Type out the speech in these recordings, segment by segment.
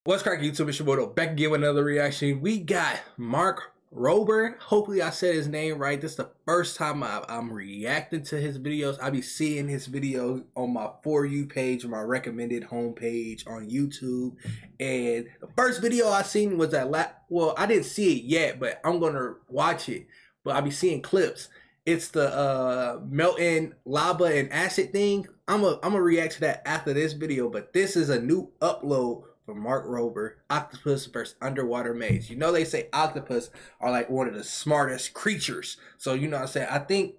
What's cracking YouTube? It's your boy Dodo, back again with another reaction. We got mrbeast. Hopefully I said his name right. This is the first time I'm reacting to his videos. I be seeing his videos on my For You page, my recommended homepage on YouTube. And the first video I seen was that, well, I didn't see it yet, but I'm going to watch it. But I be seeing clips. It's the melting lava and acid thing. I'm a react to that after this video, but this is a new upload from mrbeast, Octopus versus Underwater Maze. You know they say octopus are like one of the smartest creatures. So you know what I'm saying? I think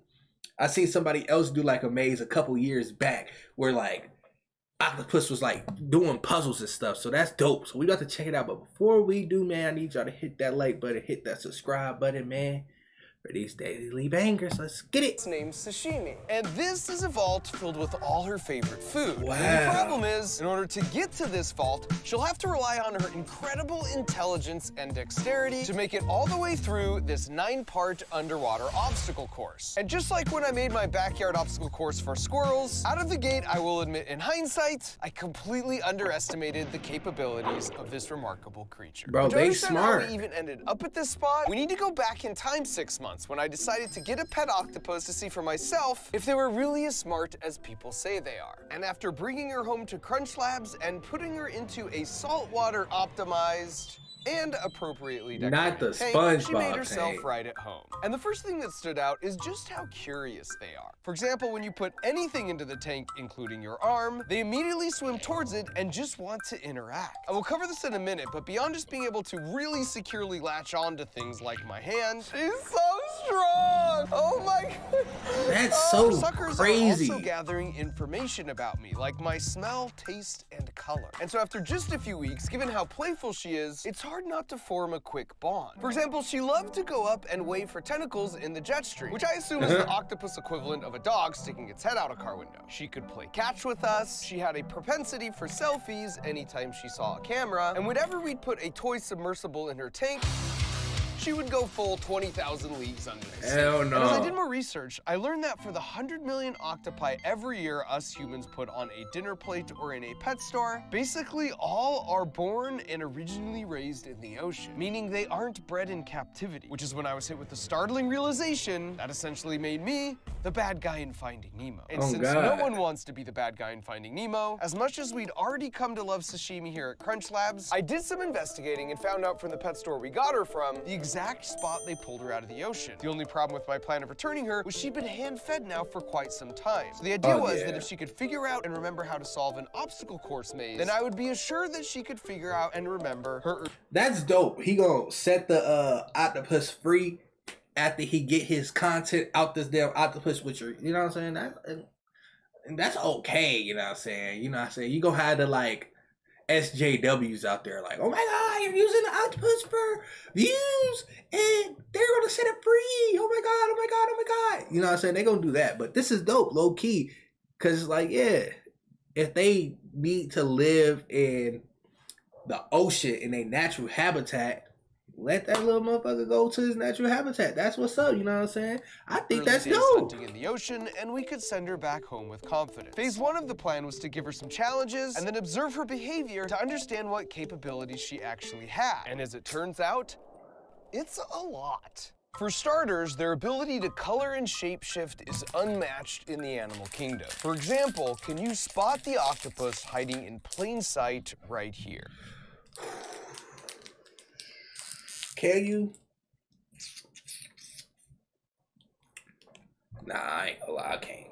I seen somebody else do like a maze a couple years back where like octopus was like doing puzzles and stuff. So that's dope. So we got to check it out. But before we do, man, I need y'all to hit that like button, hit that subscribe button, man, for these daily bangers. Let's get it. It's named Sashimi, and this is a vault filled with all her favorite food. Wow. And the problem is, in order to get to this vault, she'll have to rely on her incredible intelligence and dexterity to make it all the way through this 9-part underwater obstacle course. And just like when I made my backyard obstacle course for squirrels, out of the gate, I will admit in hindsight, I completely underestimated the capabilities of this remarkable creature. Bro, they smart. smart. How we even ended up at this spot, we need to go back in time 6 months. When I decided to get a pet octopus to see for myself if they were really as smart as people say they are. And after bringing her home to Crunch Labs and putting her into a saltwater optimized and appropriately decorated Not the tank, SpongeBob she made herself tank. right at home. And the first thing that stood out is just how curious they are. For example, when you put anything into the tank, including your arm, they immediately swim towards it and just want to interact. I will cover this in a minute, but beyond just being able to really securely latch onto things like my hand, she's so strong! Oh my god! That's so suckers crazy. are also gathering information about me, like my smell, taste, and color. And so after just a few weeks, given how playful she is, it's hard not to form a quick bond. For example, she loved to go up and wave her tentacles in the jet stream, which I assume is the octopus equivalent of a dog sticking its head out a car window. She could play catch with us, she had a propensity for selfies anytime she saw a camera, and whenever we'd put a toy submersible in her tank, she would go full 20,000 leagues under the sea. Hell no. And as I did more research, I learned that for the 100 million octopi every year us humans put on a dinner plate or in a pet store, basically all are born and originally raised in the ocean, meaning they aren't bred in captivity, which is when I was hit with the startling realization that essentially made me the bad guy in Finding Nemo. And since no one wants to be the bad guy in Finding Nemo, as much as we'd already come to love sashimi here at Crunch Labs, I did some investigating and found out from the pet store we got her from the exact spot they pulled her out of the ocean. The only problem with my plan of returning her was she'd been hand-fed now for quite some time. So the idea was that if she could figure out and remember how to solve an obstacle course maze, then I would be assured that she could figure out and remember her. That's dope. He gonna set the octopus free after he get his content out this damn octopus with you. You know what I'm saying? That's okay. You know what I'm saying? You know what I'm saying? You gonna have the like SJWs out there like, oh my god, you're using the octopus for views and they're gonna set it free. Oh my god, oh my god, oh my god. You know what I'm saying? They gonna do that. But this is dope, low key. Cause it's like, yeah, if they need to live in the ocean in a natural habitat, let that little motherfucker go to his natural habitat. That's what's up, you know what I'm saying? I think that's dope. Hunting in the ocean, and we could send her back home with confidence. Phase 1 of the plan was to give her some challenges and then observe her behavior to understand what capabilities she actually had. And as it turns out, it's a lot. For starters, their ability to color and shapeshift is unmatched in the animal kingdom. For example, can you spot the octopus hiding in plain sight right here? Can you? Nah, I ain't gonna lie, I can't.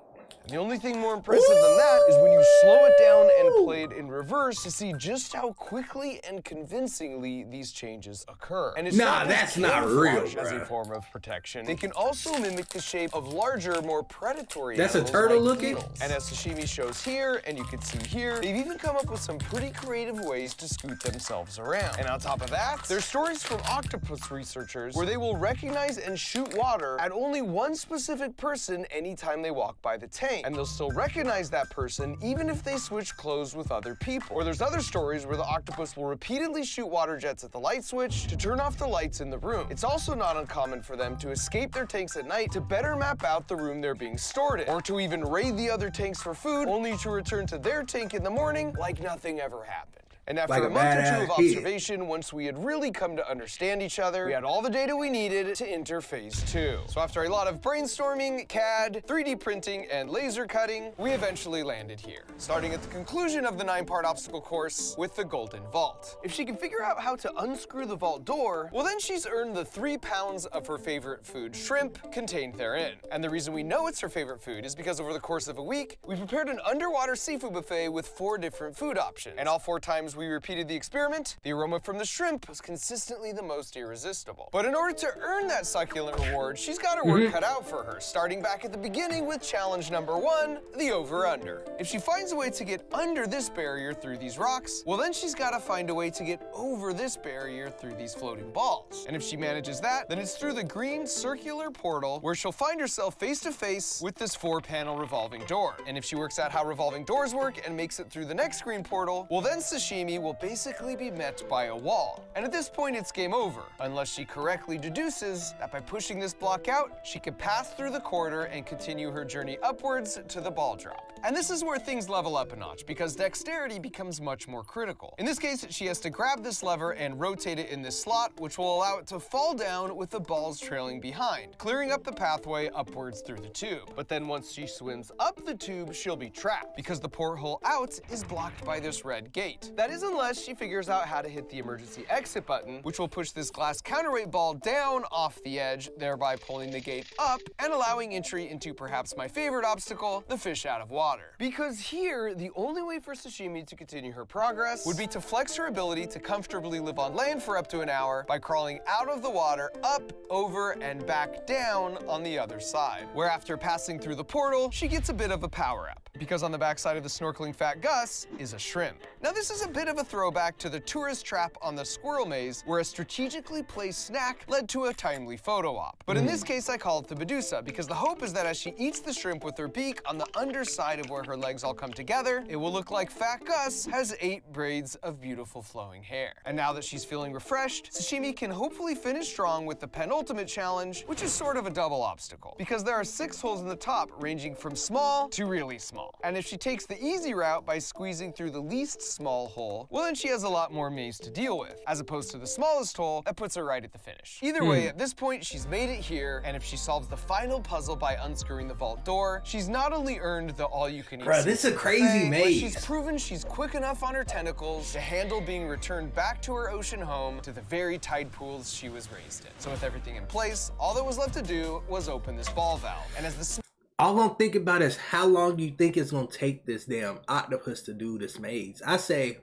The only thing more impressive than that is when you slow it down and play it in reverse to see just how quickly and convincingly these changes occur. And it's that's not real, as a form of protection. They can also mimic the shape of larger, more predatory animals. That's a turtle like looking? Eels. And as sashimi shows here, and you can see here, they've even come up with some pretty creative ways to scoot themselves around. And on top of that, there's stories from octopus researchers where they will recognize and shoot water at only one specific person anytime they walk by the tank. And they'll still recognize that person even if they switch clothes with other people. Or there's other stories where the octopus will repeatedly shoot water jets at the light switch to turn off the lights in the room. It's also not uncommon for them to escape their tanks at night to better map out the room they're being stored in, or to even raid the other tanks for food, only to return to their tank in the morning like nothing ever happened. And after Like a a month or two badass of kid. observation, once we had really come to understand each other, we had all the data we needed to enter phase 2. So after a lot of brainstorming, CAD, 3D printing, and laser cutting, we eventually landed here, starting at the conclusion of the 9-part obstacle course with the Golden Vault. If she can figure out how to unscrew the vault door, well then she's earned the 3 pounds of her favorite food, shrimp, contained therein. And the reason we know it's her favorite food is because over the course of a week, we prepared an underwater seafood buffet with 4 different food options. And all 4 times we repeated the experiment, the aroma from the shrimp was consistently the most irresistible. But in order to earn that succulent reward, she's got her work cut out for her, starting back at the beginning with challenge number 1, the over-under. If she finds a way to get under this barrier through these rocks, well then she's got to find a way to get over this barrier through these floating balls. And if she manages that, then it's through the green circular portal where she'll find herself face to face with this 4-panel revolving door. And if she works out how revolving doors work and makes it through the next green portal, well then Sashimi will basically be met by a wall. And at this point it's game over, unless she correctly deduces that by pushing this block out, she can pass through the corridor and continue her journey upwards to the ball drop. And this is where things level up a notch, because dexterity becomes much more critical. In this case, she has to grab this lever and rotate it in this slot, which will allow it to fall down with the balls trailing behind, clearing up the pathway upwards through the tube. But then once she swims up the tube, she'll be trapped, because the porthole out is blocked by this red gate. That is unless she figures out how to hit the emergency exit button, which will push this glass counterweight ball down off the edge, thereby pulling the gate up and allowing entry into perhaps my favorite obstacle, the fish out of water. Because here, the only way for Sashimi to continue her progress would be to flex her ability to comfortably live on land for up to an hour by crawling out of the water, up, over, and back down on the other side, where after passing through the portal, she gets a bit of a power-up, because on the backside of the snorkeling Fat Gus is a shrimp. Now this is a bit of a throwback to the tourist trap on the squirrel maze, where a strategically placed snack led to a timely photo op. But in this case, I call it the Medusa, because the hope is that as she eats the shrimp with her beak on the underside of where her legs all come together, it will look like Fat Gus has 8 braids of beautiful flowing hair. And now that she's feeling refreshed, Sashimi can hopefully finish strong with the penultimate challenge, which is sort of a double obstacle, because there are 6 holes in the top ranging from small to really small. And if she takes the easy route by squeezing through the least small hole, well then she has a lot more maze to deal with, as opposed to the smallest hole that puts her right at the finish. Either way, at this point, she's made it here, and if she solves the final puzzle by unscrewing the vault door, she's not only earned the all-you-can-eat Bruh, this is a crazy maze. She's proven she's quick enough on her tentacles to handle being returned back to her ocean home to the very tide pools she was raised in. So with everything in place, all that was left to do was open this ball valve. And as the all I'm thinking about is how long do you think it's gonna take this damn octopus to do this maze? I say,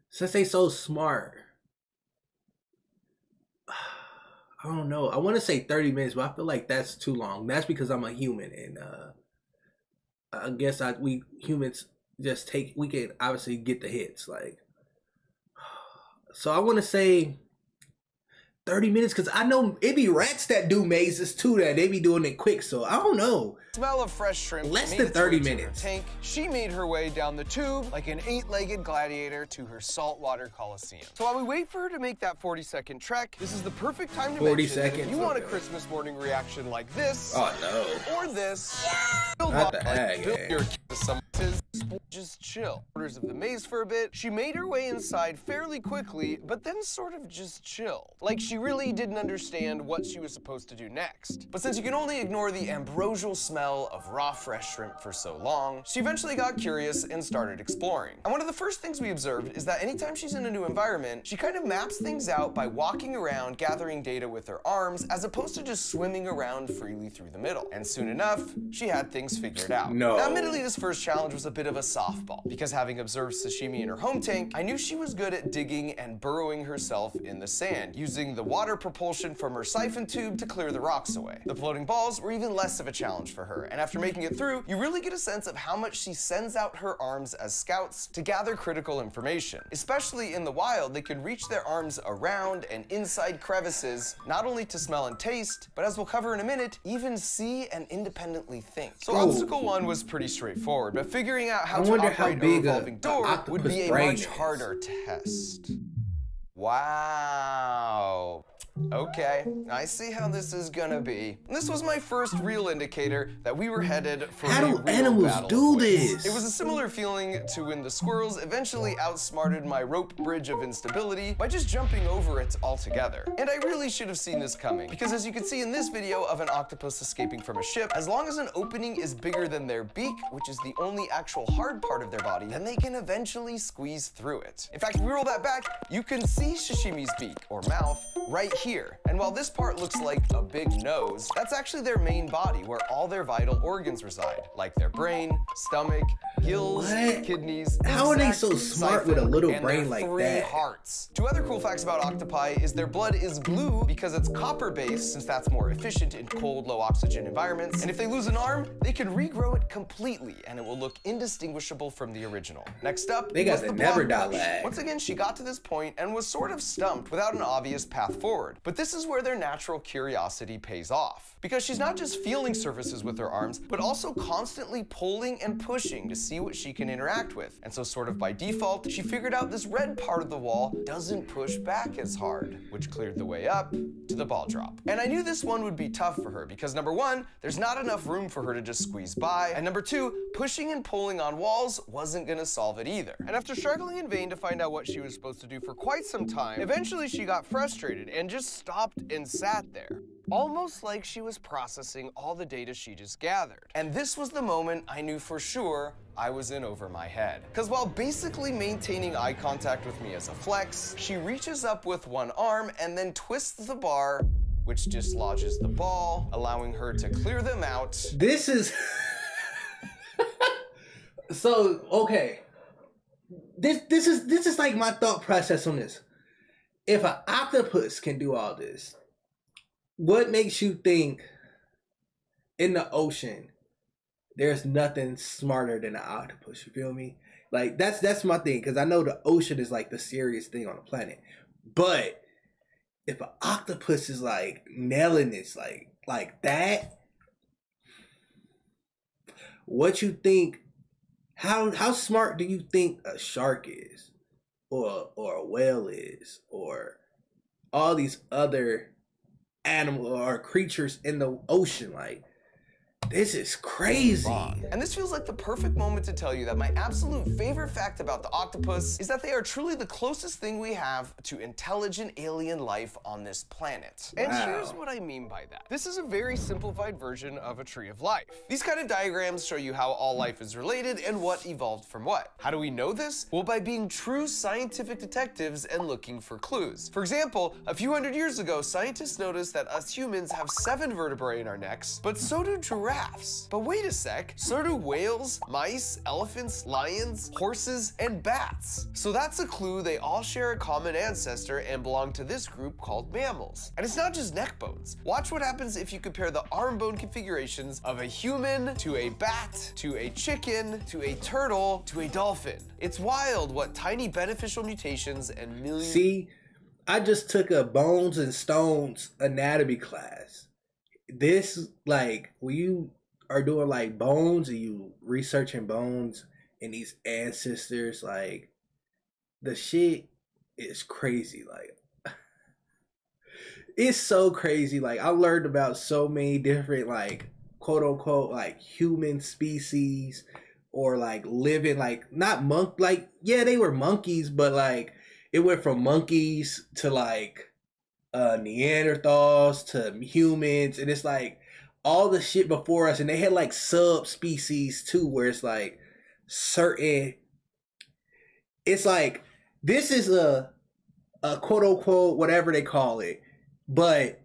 since they so smart, I don't know. I want to say 30 minutes, but I feel like that's too long. That's because I'm a human, and I guess we humans just we can obviously get the hits, like. So I want to say 30 minutes, because I know it be rats that do mazes too, that they be doing it quick, so I don't know. Smell of fresh shrimp. Less than 30 minutes. Tank. She made her way down the tube like an 8-legged gladiator to her saltwater coliseum. So while we wait for her to make that 40-second trek, this is the perfect time to 40 mention that seconds. if you want a Christmas morning reaction like this, Oh no. or this, Not the heck, build your kid to some just chill. Orders of the maze for a bit. She made her way inside fairly quickly, but then sort of just chilled. Like she really didn't understand what she was supposed to do next. But since you can only ignore the ambrosial smell of raw fresh shrimp for so long, she eventually got curious and started exploring. And one of the first things we observed is that anytime she's in a new environment, she kind of maps things out by walking around, gathering data with her arms, as opposed to just swimming around freely through the middle. And soon enough, she had things figured out. No. Now, admittedly, this first challenge was a bit of a softball, because having observed Sashimi in her home tank, I knew she was good at digging and burrowing herself in the sand, using the water propulsion from her siphon tube to clear the rocks away. The floating balls were even less of a challenge for her, and after making it through, you really get a sense of how much she sends out her arms as scouts to gather critical information. Especially in the wild, they can reach their arms around and inside crevices, not only to smell and taste, but as we'll cover in a minute, even see and independently think. So obstacle 1 was pretty straightforward, but figuring out how to operate a revolving door would be a much harder test. Wow. Okay, I see how this is gonna be. This was my first real indicator that we were headed for a real animals battle do of wits. this? It was a similar feeling to when the squirrels eventually outsmarted my rope bridge of instability by just jumping over it altogether. And I really should have seen this coming, because as you can see in this video of an octopus escaping from a ship, as long as an opening is bigger than their beak, which is the only actual hard part of their body, then they can eventually squeeze through it. In fact, if we roll that back, you can see sashimi's beak, or mouth, right here. And while this part looks like a big nose, that's actually their main body where all their vital organs reside, like their brain, stomach, gills, kidneys. How are they so smart with a little brain like that? Hearts. Two other cool facts about octopi is their blood is blue because it's copper-based, since that's more efficient in cold, low oxygen environments. And if they lose an arm, they can regrow it completely, and it will look indistinguishable from the original. Next up, they got the never die lag. Once again, she got to this point and was sort of stumped without an obvious path forward. But this is where their natural curiosity pays off, because she's not just feeling surfaces with her arms, but also constantly pulling and pushing to see what she can interact with. And so sort of by default, she figured out this red part of the wall doesn't push back as hard, which cleared the way up to the ball drop. And I knew this one would be tough for her because number one, there's not enough room for her to just squeeze by, and number two, pushing and pulling on walls wasn't gonna solve it either. And after struggling in vain to find out what she was supposed to do for quite some time, eventually she got frustrated and just stopped and sat there, almost like she was processing all the data she just gathered. And this was the moment I knew for sure I was in over my head. Because while basically maintaining eye contact with me as a flex, she reaches up with one arm and then twists the bar, which dislodges the ball, allowing her to clear them out. This is... So, okay. This is like my thought process on this. If an octopus can do all this, what makes you think in the ocean there's nothing smarter than an octopus? You feel me? Like that's my thing, because I know the ocean is like the serious thing on the planet. But if an octopus is like nailing this like that, what you think? How smart do you think a shark is, or a whale is, or all these other animal or creatures in the ocean? Like, this is crazy. And this feels like the perfect moment to tell you that my absolute favorite fact about the octopus is that they are truly the closest thing we have to intelligent alien life on this planet. And here's what I mean by that. This is a very simplified version of a tree of life. These kind of diagrams show you how all life is related and what evolved from what. How do we know this? Well, by being true scientific detectives and looking for clues. For example, a few hundred years ago, scientists noticed that us humans have 7 vertebrae in our necks, but so do giraffes. But wait a sec, so do whales, mice, elephants, lions, horses, and bats. So that's a clue they all share a common ancestor and belong to this group called mammals. And it's not just neck bones. Watch what happens if you compare the arm bone configurations of a human to a bat, to a chicken, to a turtle, to a dolphin. It's wild what tiny beneficial mutations and millions... See, I just took a bones and stones anatomy class. This, like, when you are doing like bones and you researching bones and these ancestors, like, the shit is crazy. Like, it's so crazy. Like, I learned about so many different, like, quote unquote, like, human species, or like living, like, not like, yeah, they were monkeys, but like it went from monkeys to like Neanderthals to humans, and it's like all the shit before us, and they had like subspecies too, where it's like certain, it's like this is a quote unquote whatever they call it, but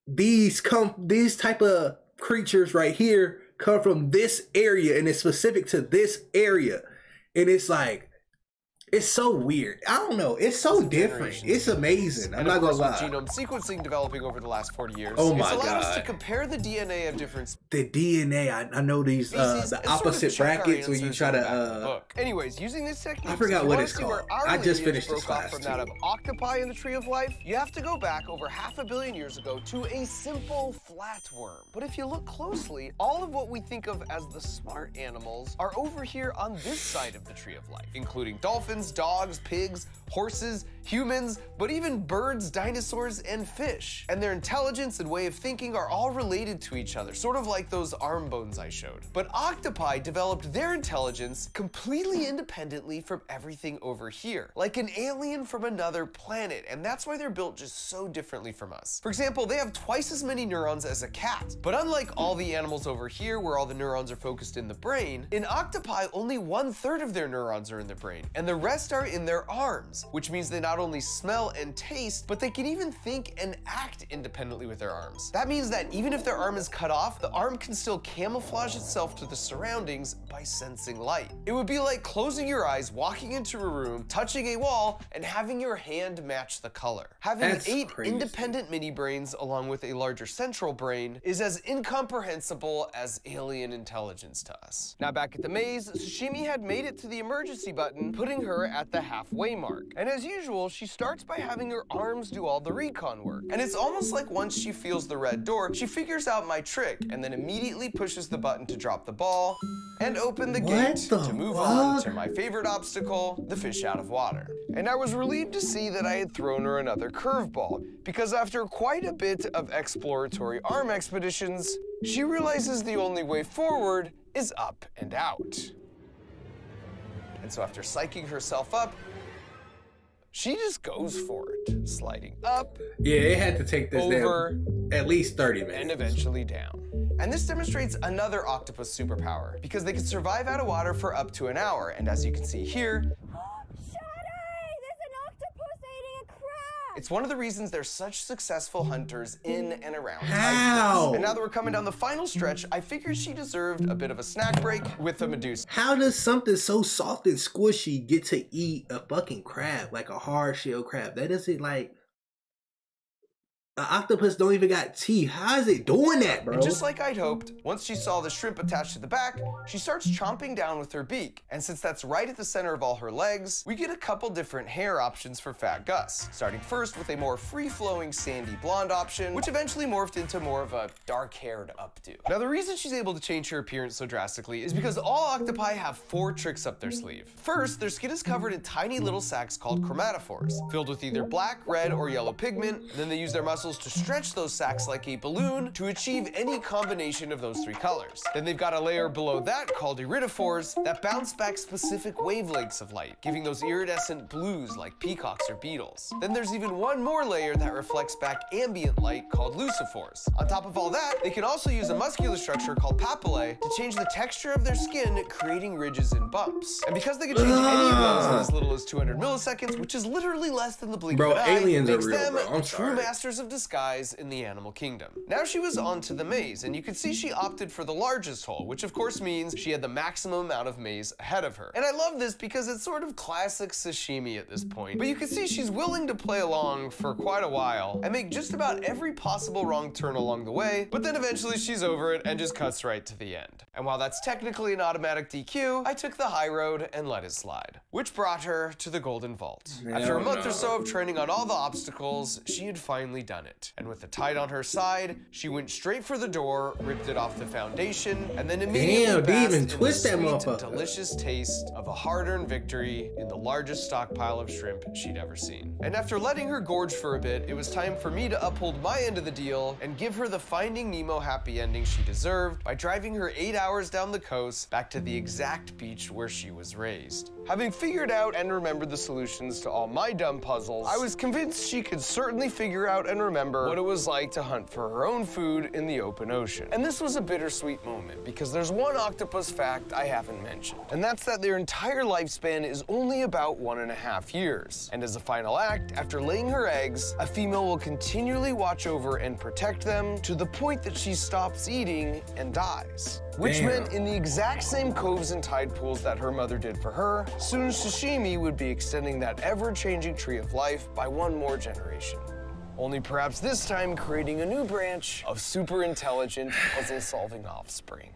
these type of creatures right here come from this area, and it's specific to this area, and it's like, it's so weird. I don't know. It's so different. It's amazing. I'm not gonna lie. With genome sequencing developing over the last 40 years, oh my God, it's allowed us to compare the DNA of different the DNA. I know these the opposite brackets where you try to Anyways, using this technique, I forgot what it's called. I just finished this class from that of octopi in the Tree of Life. You have to go back over 500 million years ago to a simple flatworm. But if you look closely, all of what we think of as the smart animals are over here on this side of the Tree of Life, including dolphins, chickens, dogs, pigs, horses, humans, but even birds, dinosaurs, and fish. And their intelligence and way of thinking are all related to each other, sort of like those arm bones I showed. But octopi developed their intelligence completely independently from everything over here, like an alien from another planet, and that's why they're built just so differently from us. For example, they have twice as many neurons as a cat, but unlike all the animals over here where all the neurons are focused in the brain, in octopi only 1/3 of their neurons are in the brain, and the rest are in their arms, which means they not only smell and taste, but they can even think and act independently with their arms. That means that even if their arm is cut off, the arm can still camouflage itself to the surroundings by sensing light. It would be like closing your eyes, walking into a room, touching a wall, and having your hand match the color. Having 8 independent mini brains along with a larger central brain is as incomprehensible as alien intelligence to us. Now back at the maze, Sashimi had made it to the emergency button, putting her at the halfway mark. And as usual, she starts by having her arms do all the recon work. And it's almost like once she feels the red door, she figures out my trick and then immediately pushes the button to drop the ball and open the gate to move on to my favorite obstacle, the fish out of water. And I was relieved to see that I had thrown her another curveball, because after quite a bit of exploratory arm expeditions, she realizes the only way forward is up and out. And so after psyching herself up, she just goes for it, sliding up. Yeah, it had to take this over, at least 30 minutes. And eventually down. And this demonstrates another octopus superpower, because they can survive out of water for up to an hour. And as you can see here, it's one of the reasons they're such successful hunters in and around How? And now that we're coming down the final stretch, I figured she deserved a bit of a snack break with the Medusa. How does something so soft and squishy get to eat a fucking crab, like a hard shell crab? That doesn't, like, the octopus don't even got teeth. How is it doing that, bro? And just like I'd hoped, once she saw the shrimp attached to the back, she starts chomping down with her beak. And since that's right at the center of all her legs, we get a couple different hair options for Fat Gus. Starting first with a more free-flowing sandy blonde option, which eventually morphed into more of a dark-haired updo. Now the reason she's able to change her appearance so drastically is because all octopi have 4 tricks up their sleeve. First, their skin is covered in tiny little sacs called chromatophores, filled with either black, red, or yellow pigment. And then they use their muscles to stretch those sacs like a balloon to achieve any combination of those 3 colors. Then they've got a layer below that called iridophores that bounce back specific wavelengths of light, giving those iridescent blues like peacocks or beetles. Then there's even one more layer that reflects back ambient light called lucifores. On top of all that, they can also use a muscular structure called papillae to change the texture of their skin, creating ridges and bumps. And because they can change any of those in as little as 200 milliseconds, which is literally less than the blink of an eye, aliens makes are real, them bro. I'm true sorry. masters of disguise in the animal kingdom. Now she was on to the maze, and you can see she opted for the largest hole, which of course means she had the maximum amount of maze ahead of her. And I love this because it's sort of classic Sashimi at this point, but you can see she's willing to play along for quite a while and make just about every possible wrong turn along the way, but then eventually she's over it and just cuts right to the end. And while that's technically an automatic DQ, I took the high road and let it slide, which brought her to the Golden Vault. After a month or so of training on all the obstacles, she had finally done it. And with the tide on her side, she went straight for the door, ripped it off the foundation, and then immediately basked in the sweet, delicious taste of a hard-earned victory in the largest stockpile of shrimp she'd ever seen. And after letting her gorge for a bit, it was time for me to uphold my end of the deal and give her the Finding Nemo happy ending she deserved by driving her 8 hours down the coast back to the exact beach where she was raised. Having figured out and remembered the solutions to all my dumb puzzles, I was convinced she could certainly figure out and remember what it was like to hunt for her own food in the open ocean. And this was a bittersweet moment because there's one octopus fact I haven't mentioned, and that's that their entire lifespan is only about 1.5 years. And as a final act, after laying her eggs, a female will continually watch over and protect them to the point that she stops eating and dies. Which meant in the exact same coves and tide pools that her mother did for her, soon Sashimi would be extending that ever-changing tree of life by one more generation. Only perhaps this time creating a new branch of super intelligent puzzle-solving offspring.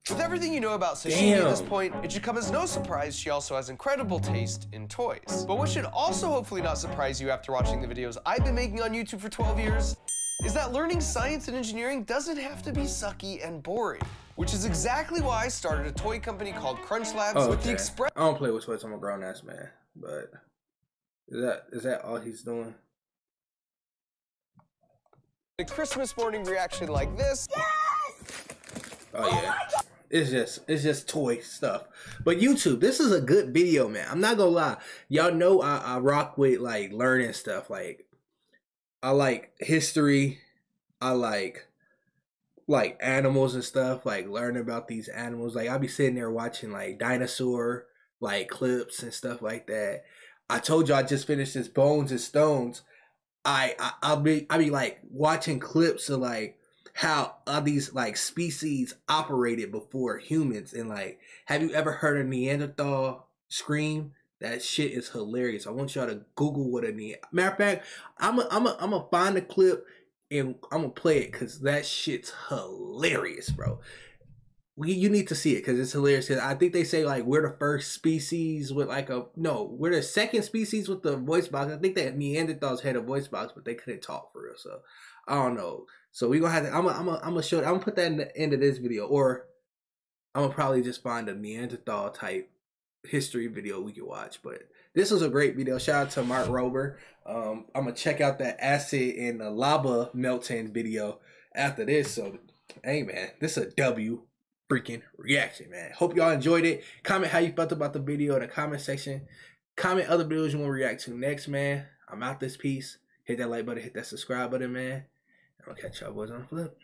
With everything you know about Sashimi at this point, it should come as no surprise she also has incredible taste in toys. But what should also hopefully not surprise you after watching the videos I've been making on YouTube for 12 years is that learning science and engineering doesn't have to be sucky and boring. Which is exactly why I started a toy company called Crunch Labs with the express— I don't play with toys, I'm a grown-ass man. But is that all he's doing? A Christmas morning reaction like this. Oh yeah. It's just toy stuff. But YouTube, this is a good video, man. I'm not gonna lie. Y'all know I rock with like learning stuff. Like I like history. I like animals and stuff. Like learning about these animals. Like I'll be sitting there watching like dinosaur like clips and stuff like that. I told you I just finished this Bones and Stones. I'll be like watching clips of like how these like species operated before humans, and like, have you ever heard a Neanderthal scream? That shit is hilarious. I want y'all to Google what a matter of fact, I'm gonna find the clip and I'm gonna play it because that shit's hilarious, bro. You need to see it because it's hilarious. Cause I think they say like we're the first species with like we're the second species with the voice box. I think that Neanderthals had a voice box, but they couldn't talk for real. So I don't know. So we gonna have to. I'm gonna show. I'm gonna put that in the end of this video, or I'm gonna probably just find a Neanderthal type history video we can watch. But this was a great video. Shout out to Mark Rober. I'm gonna check out that acid and the lava melting video after this. So hey man, this is a W freaking reaction, man. Hope y'all enjoyed it. Comment how you felt about the video in the comment section. Comment other videos you want to react to next, man. I'm out this piece. Hit that like button, hit that subscribe button, man. I'm gonna catch y'all boys on the flip.